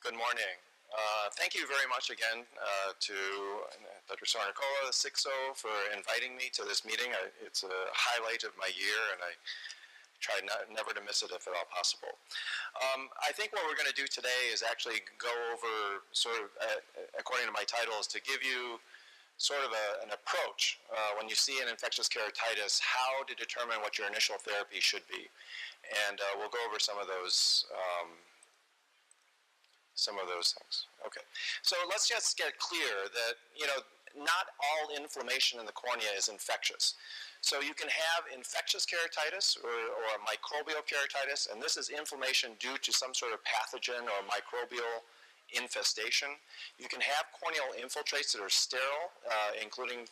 Good morning. Thank you very much again to Dr. Sornicola, SIXO, for inviting me to this meeting. It's a highlight of my year, and I try never to miss it if at all possible. I think what we're going to do today is actually go over, sort of, according to my title, is to give you sort of an approach when you see an infectious keratitis, how to determine what your initial therapy should be. And we'll go over some of those things. Okay, so let's just get clear that, not all inflammation in the cornea is infectious. So you can have infectious keratitis or microbial keratitis, and this is inflammation due to some sort of pathogen or microbial infestation. You can have corneal infiltrates that are sterile, including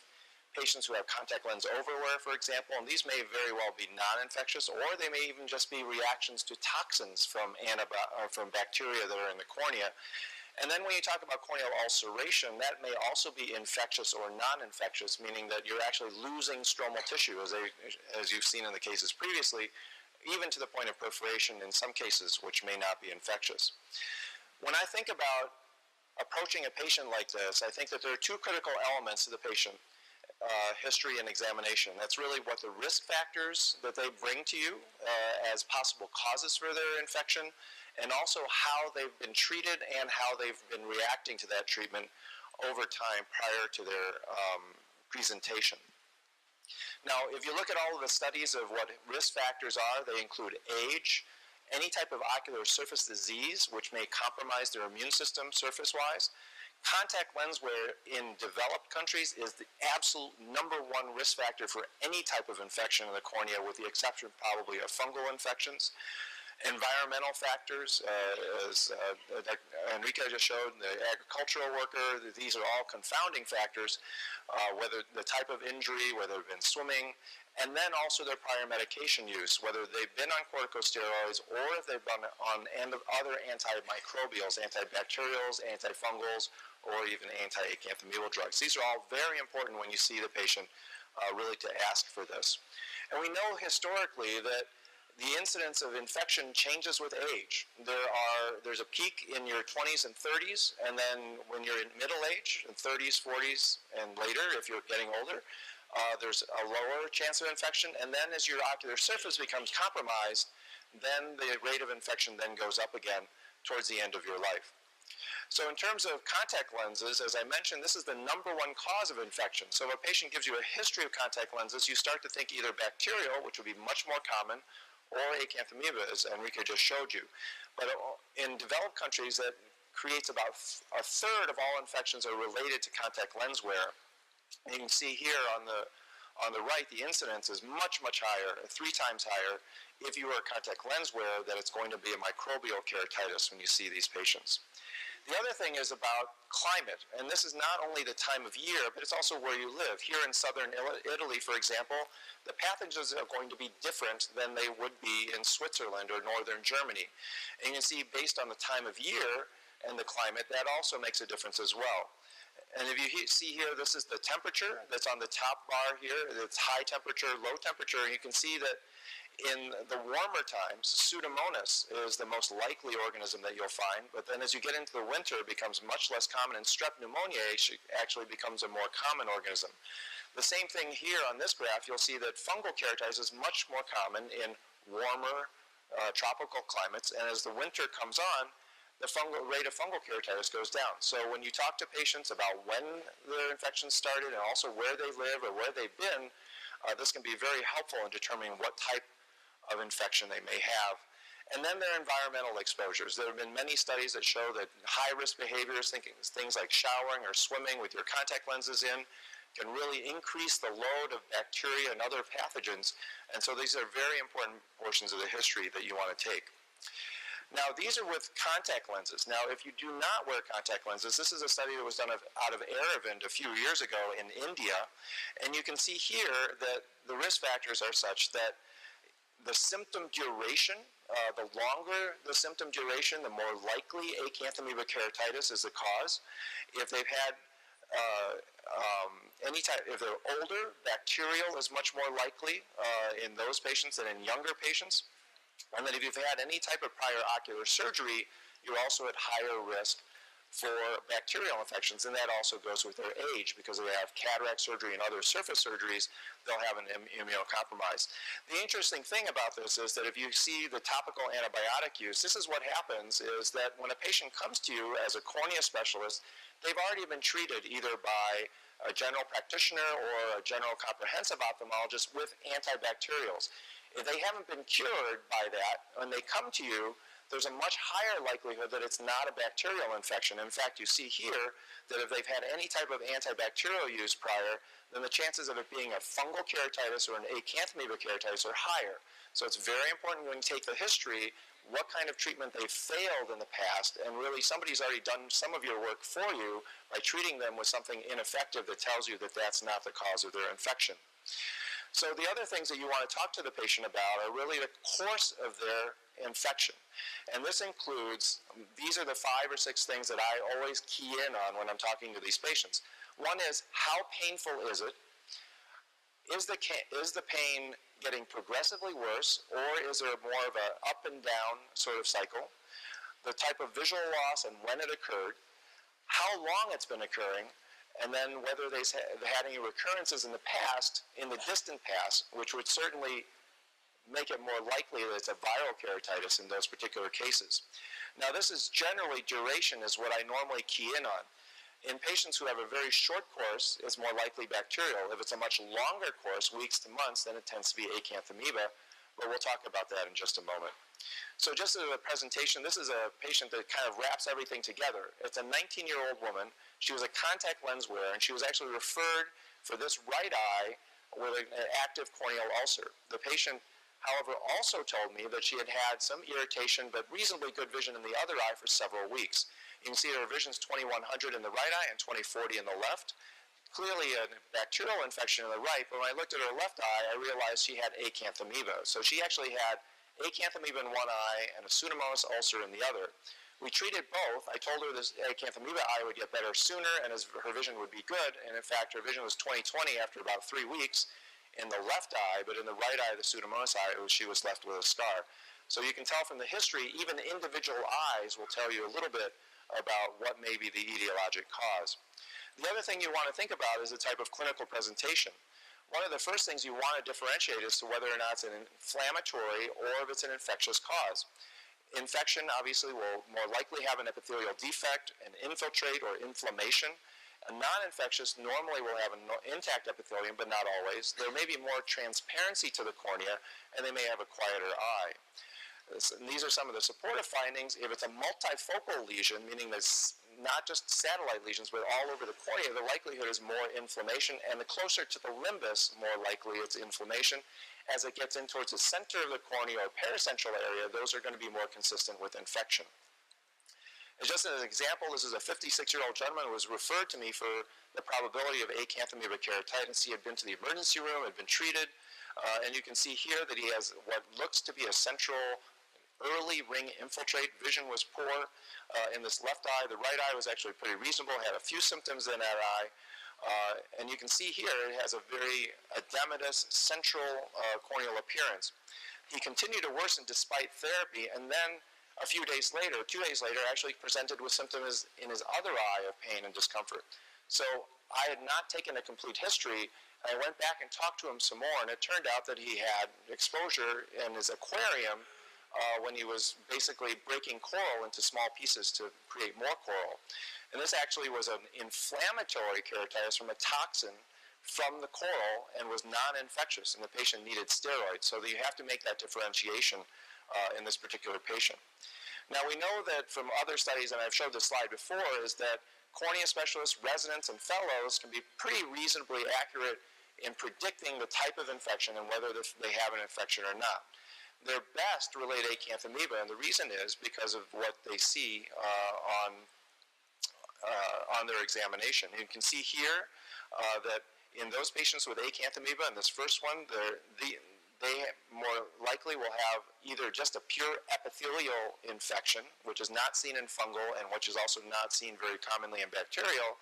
patients who have contact lens overwear, for example, and these may very well be non-infectious, or they may even just be reactions to toxins from bacteria that are in the cornea. And then when you talk about corneal ulceration, that may also be infectious or non-infectious, meaning that you're actually losing stromal tissue, as you've seen in the cases previously, even to the point of perforation in some cases, which may not be infectious. When I think about approaching a patient like this, I think that there are two critical elements to the patient history and examination. That's really what the risk factors that they bring to you as possible causes for their infection, and also how they've been treated and how they've been reacting to that treatment over time prior to their presentation. Now, if you look at all of the studies of what risk factors are, they include age, any type of ocular surface disease, which may compromise their immune system surface-wise. Contact lens wear in developed countries is the absolute #1 risk factor for any type of infection in the cornea, with the exception probably of fungal infections. Environmental factors, as Enrique just showed, the agricultural worker, these are all confounding factors, whether the type of injury, whether they've been swimming, and then also their prior medication use, whether they've been on corticosteroids or if they've been on other antimicrobials, antibacterials, antifungals, or even anti-acanthamoebal drugs. These are all very important when you see the patient really to ask for this. And we know historically that the incidence of infection changes with age. There's a peak in your 20s and 30s, and then when you're in middle age, in 30s, 40s, and later, if you're getting older, there's a lower chance of infection. And then as your ocular surface becomes compromised, then the rate of infection then goes up again towards the end of your life. So in terms of contact lenses, as I mentioned, this is the #1 cause of infection. So if a patient gives you a history of contact lenses, you start to think either bacterial, which would be much more common, or acanthamoeba, as Enrique just showed you. But in developed countries, that creates about a third of all infections are related to contact lens wear. And you can see here on the right, the incidence is much, much higher, 3 times higher, if you are contact lens wear, that it's going to be a microbial keratitis when you see these patients. The other thing is about climate, and this is not only the time of year, but it's also where you live. Here in southern Italy, for example, the pathogens are going to be different than they would be in Switzerland or northern Germany. And you can see, based on the time of year and the climate, that also makes a difference as well. And if you see here, this is the temperature that's on the top bar here. It's high temperature, low temperature, and you can see that in the warmer times, Pseudomonas is the most likely organism that you'll find, but then as you get into the winter, it becomes much less common, and Strep pneumoniae actually becomes a more common organism. The same thing here on this graph, you'll see that fungal keratitis is much more common in warmer tropical climates, and as the winter comes on, the rate of fungal keratitis goes down. So when you talk to patients about when their infection started and also where they live or where they've been, this can be very helpful in determining what type of infection they may have. And then their environmental exposures. There have been many studies that show that high-risk behaviors, things like showering or swimming with your contact lenses in, can really increase the load of bacteria and other pathogens. And so these are very important portions of the history that you want to take. Now, these are with contact lenses. Now, if you do not wear contact lenses, this is a study that was done out of Aravind a few years ago in India. And you can see here that the risk factors are such that the symptom duration, the longer the symptom duration, the more likely acanthamoeba keratitis is the cause. If they've had if they're older, bacterial is much more likely in those patients than in younger patients. And then if you've had any type of prior ocular surgery, you're also at higher risk for bacterial infections, and that also goes with their age, because if they have cataract surgery and other surface surgeries, they'll have an immunocompromise. The interesting thing about this is that if you see the topical antibiotic use, this is what happens, is that when a patient comes to you as a cornea specialist, they've already been treated either by a general practitioner or a general comprehensive ophthalmologist with antibacterials. If they haven't been cured by that, when they come to you, there's a much higher likelihood that it's not a bacterial infection. In fact, you see here that if they've had any type of antibacterial use prior, then the chances of it being a fungal keratitis or an acanthamoeba keratitis are higher. So it's very important when you take the history, what kind of treatment they failed in the past, and really somebody's already done some of your work for you by treating them with something ineffective that tells you that that's not the cause of their infection. So the other things that you want to talk to the patient about are really the course of their infection. And this includes, these are the 5 or 6 things that I always key in on when I'm talking to these patients. One is, how painful is it? Is the pain getting progressively worse, or is there more of an up and down sort of cycle? The type of visual loss and when it occurred, how long it's been occurring, and then whether they've had any recurrences in the past, in the distant past, which would certainly make it more likely that it's a viral keratitis in those particular cases. Now, this is generally duration is what I normally key in on. In patients who have a very short course, it's more likely bacterial. If it's a much longer course, weeks to months, then it tends to be acanthamoeba, but we'll talk about that in just a moment. So just as a presentation, this is a patient that kind of wraps everything together. It's a 19-year-old woman. She was a contact lens wearer, and she was actually referred for this right eye with an active corneal ulcer. The patient, however, also told me that she had had some irritation but reasonably good vision in the other eye for several weeks. You can see her vision's 2100 in the right eye and 2040 in the left. Clearly a bacterial infection in the right, but when I looked at her left eye, I realized she had acanthamoeba. So she actually had acanthamoeba in one eye and a Pseudomonas ulcer in the other. We treated both. I told her this acanthamoeba eye would get better sooner and her vision would be good, and in fact her vision was 20/20 after about 3 weeks in the left eye, but in the right eye, the Pseudomonas eye, she was left with a scar. So you can tell from the history, even the individual eyes will tell you a little bit about what may be the etiologic cause. The other thing you want to think about is the type of clinical presentation. One of the first things you want to differentiate is to whether or not it's an inflammatory or if it's an infectious cause. Infection obviously will more likely have an epithelial defect, an infiltrate or inflammation. A non-infectious normally will have an intact epithelium, but not always. There may be more transparency to the cornea, and they may have a quieter eye. And these are some of the supportive findings. If it's a multifocal lesion, meaning there's not just satellite lesions, but all over the cornea, the likelihood is more inflammation, and the closer to the limbus, more likely it's inflammation. As it gets in towards the center of the cornea or pericentral area, those are going to be more consistent with infection. And just as an example, this is a 56-year-old gentleman who was referred to me for the probability of acanthamoeba keratitis. He had been to the emergency room, had been treated, and you can see here that he has what looks to be a central early ring infiltrate. Vision was poor in this left eye. The right eye was actually pretty reasonable, had a few symptoms in that eye. And you can see here it has a very edematous central corneal appearance. He continued to worsen despite therapy, and then a few days later, 2 days later, actually presented with symptoms in his other eye of pain and discomfort. So I had not taken a complete history. I went back and talked to him some more, and it turned out that he had exposure in his aquarium when he was basically breaking coral into small pieces to create more coral. And this actually was an inflammatory keratitis from a toxin from the coral and was non-infectious, and the patient needed steroids. So you have to make that differentiation in this particular patient. Now we know that from other studies, and I've showed this slide before, is that cornea specialists, residents, and fellows can be pretty reasonably accurate in predicting the type of infection and whether they have an infection or not. They're best to relate acanthamoeba, and the reason is because of what they see on their examination. You can see here that in those patients with acanthamoeba, in this first one, they more likely will have either just a pure epithelial infection, which is not seen in fungal and which is also not seen very commonly in bacterial,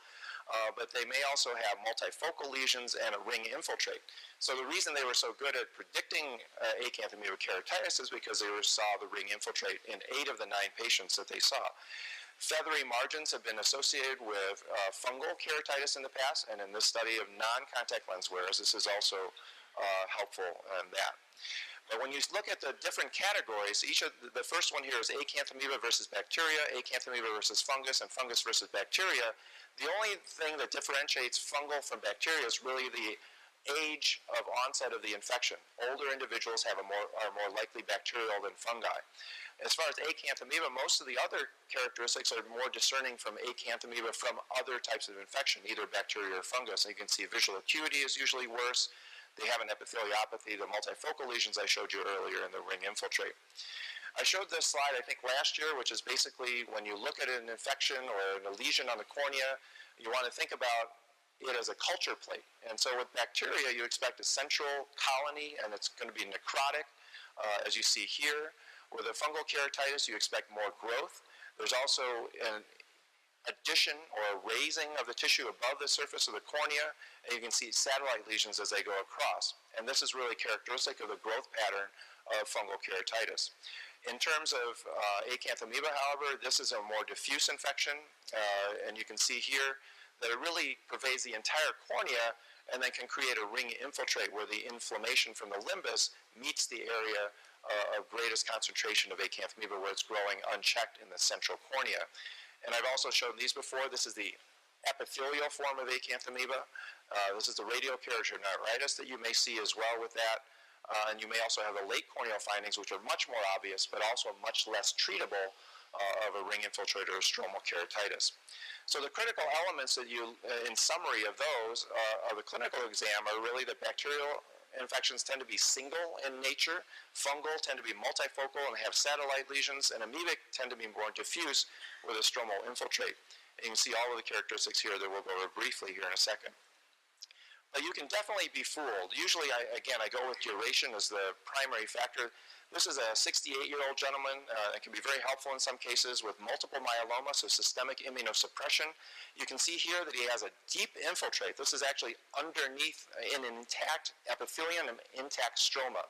but they may also have multifocal lesions and a ring infiltrate. So the reason they were so good at predicting acanthamoeba keratitis is because they saw the ring infiltrate in 8 of the 9 patients that they saw. Feathery margins have been associated with fungal keratitis in the past, and in this study of non-contact lens wearers, this is also helpful in that. But when you look at the different categories, the first one here is acanthamoeba versus bacteria, acanthamoeba versus fungus, and fungus versus bacteria. The only thing that differentiates fungal from bacteria is really the age of onset of the infection. Older individuals are more likely bacterial than fungi. As far as acanthamoeba, most of the other characteristics are more discerning from acanthamoeba from other types of infection, either bacteria or fungus. And you can see visual acuity is usually worse. They have an epitheliopathy, the multifocal lesions I showed you earlier, and the ring infiltrate. I showed this slide, I think, last year, which is basically when you look at an infection or a lesion on the cornea, you want to think about it as a culture plate. And so with bacteria, you expect a central colony, and it's going to be necrotic, as you see here. With a fungal keratitis, you expect more growth. There's also an addition or raising of the tissue above the surface of the cornea, and you can see satellite lesions as they go across. And this is really characteristic of the growth pattern of fungal keratitis. In terms of acanthamoeba, however, this is a more diffuse infection, and you can see here that it really pervades the entire cornea and then can create a ring infiltrate where the inflammation from the limbus meets the area of greatest concentration of acanthamoeba where it's growing unchecked in the central cornea. And I've also shown these before. This is the epithelial form of acanthamoeba. This is the radiokeratogenitis that you may see as well with that. And you may also have the late corneal findings, which are much more obvious, but also much less treatable of a ring infiltrate or stromal keratitis. So the critical elements that in summary of those of the clinical exam are really that bacterial infections tend to be single in nature, fungal tend to be multifocal and have satellite lesions, and amoebic tend to be more diffuse with a stromal infiltrate. And you can see all of the characteristics here that we'll go over briefly here in a second. But you can definitely be fooled. Usually, I go with duration as the primary factor. This is a 68-year-old gentleman. It can be very helpful in some cases with multiple myeloma, so systemic immunosuppression. You can see here that he has a deep infiltrate. This is actually underneath in an intact epithelium and intact stroma.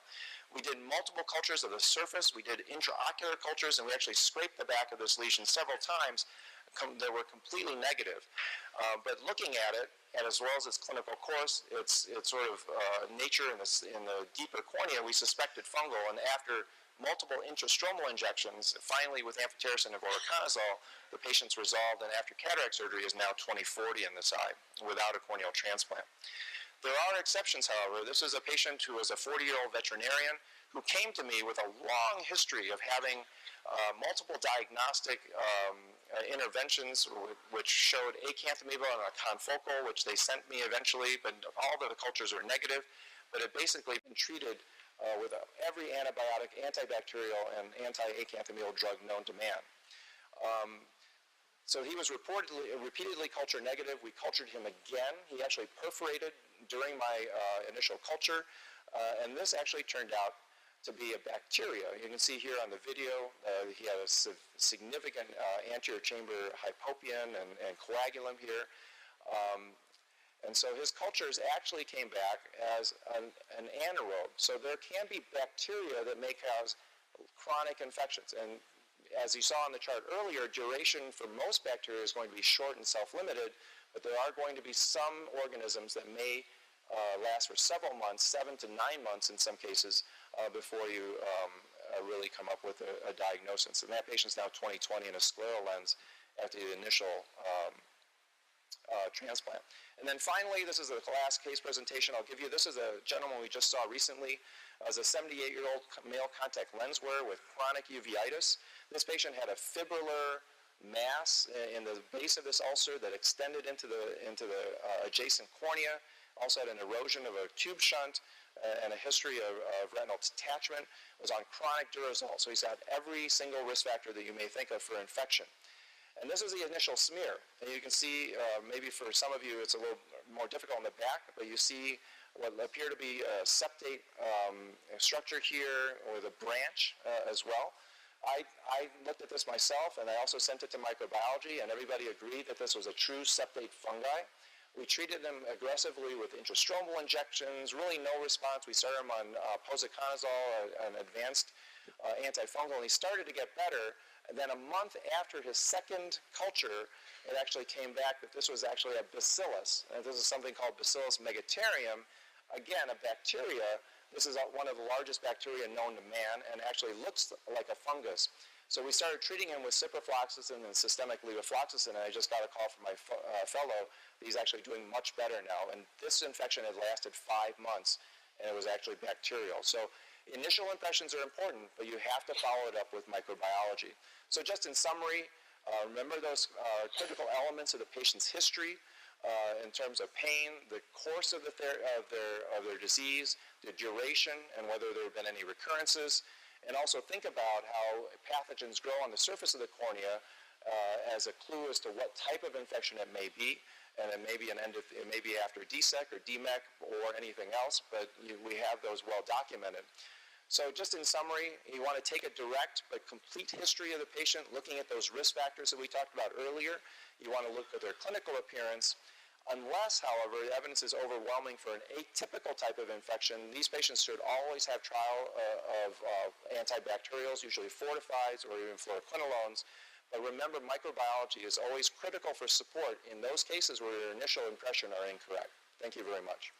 We did multiple cultures of the surface. We did intraocular cultures, and we actually scraped the back of this lesion several times that were completely negative. But looking at it, and as well as its clinical course, its sort of nature in the deeper cornea, we suspected fungal. And after multiple intrastromal injections, finally with amphotericin and voriconazole, the patient's resolved, and after cataract surgery is now 20/40 in this eye without a corneal transplant. There are exceptions, however. This is a patient who is a 40-year-old veterinarian who came to me with a long history of having multiple diagnostic interventions which showed acanthamoeba and a confocal, which they sent me eventually, but all of the cultures were negative. But it basically been treated with every antibiotic, antibacterial, and anti-acanthamoebal drug known to man. So he was repeatedly culture negative. We cultured him again. He actually perforated during my initial culture, and this actually turned out to be a bacteria. You can see here on the video, he had a significant anterior chamber hypopyon and coagulum here. And so his cultures actually came back as an anaerobe. So there can be bacteria that may cause chronic infections. And as you saw on the chart earlier, duration for most bacteria is going to be short and self-limited, but there are going to be some organisms that may last for several months, 7 to 9 months in some cases, before you really come up with a diagnosis. And that patient's now 20/20 in a scleral lens after the initial transplant. And then finally, this is the last case presentation I'll give you. This is a gentleman we just saw recently as a 78-year-old male contact lens wearer with chronic uveitis. This patient had a fibrillar mass in the base of this ulcer that extended into the adjacent cornea, also had an erosion of a tube shunt and a history of retinal detachment, was on chronic Durezol. So he's had every single risk factor that you may think of for infection. And this is the initial smear. And you can see, maybe for some of you it's a little more difficult on the back, but you see what appear to be a septate structure here, or the branch as well. I looked at this myself, and I also sent it to microbiology, and everybody agreed that this was a true septate fungi. We treated them aggressively with intrastromal injections, really no response. We started him on posaconazole, an advanced antifungal, and he started to get better. And then a month after his second culture, it actually came back that this was actually a bacillus. And this is something called Bacillus megaterium, again, a bacteria. This is one of the largest bacteria known to man and actually looks like a fungus. So we started treating him with ciprofloxacin and systemic levofloxacin, and I just got a call from my fellow that he's actually doing much better now. And this infection had lasted 5 months, and it was actually bacterial. So initial infections are important, but you have to follow it up with microbiology. So just in summary, remember those critical elements of the patient's history in terms of pain, the course of their disease, the duration, and whether there have been any recurrences. And also think about how pathogens grow on the surface of the cornea as a clue as to what type of infection it may be. And it may be it may be after DSEC or DMEC or anything else, but we have those well documented. So just in summary, you want to take a direct but complete history of the patient, looking at those risk factors that we talked about earlier. You want to look at their clinical appearance. Unless, however, the evidence is overwhelming for an atypical type of infection, these patients should always have trial of antibacterials, usually fortifies or even fluoroquinolones. But remember, microbiology is always critical for support in those cases where your initial impression are incorrect. Thank you very much.